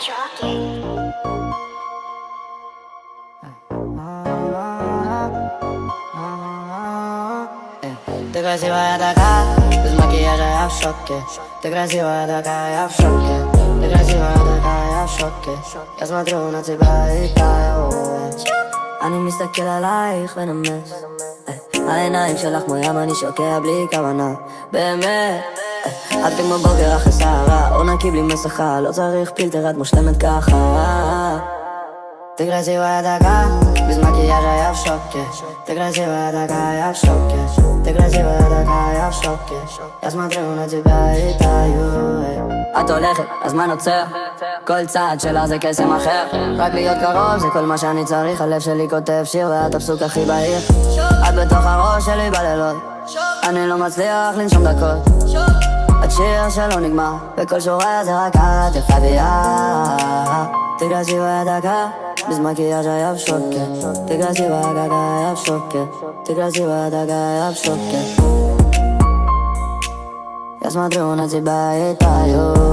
Chalky. Ты красивая такая, без макияжа я в шоке. Ты красивая такая, я в шоке. Ты красивая такая, я в шоке. Я смотрю на тебя и таю. אני מסתכל עלייך ונמס, העיניים שלך כמו ים, אני שוקע בלי כוונה, באמת. את כמו בוקר אחרי סערה, או נקי בלי מסכה, לא צריך פילטר, את מושלמת ככה. Ты красивая такая, без макияжа я в шоке. Ты красивая такая, я в шоке. Ты красивая такая, я в шоке. Я смотрю на тебя и таю. את הולכת, הזמן עוצר, כל צעד שלה זה קסם אחר. רק להיות קרוב זה כל מה שאני צריך, הלב שלי כותב שיר ואת הפסוק הכי בהיר. את בתוך הראש שלי בלילות, אני לא מצליח לנשום דקות. את שיר שלא נגמר, וכל שורה זה רק את יפה ויפה. Ты красивая такая, без макияжа я в шоке. Ты красивая такая, я в шоке. Ты красивая такая, я в шоке. Я смотрю на тебя и таю.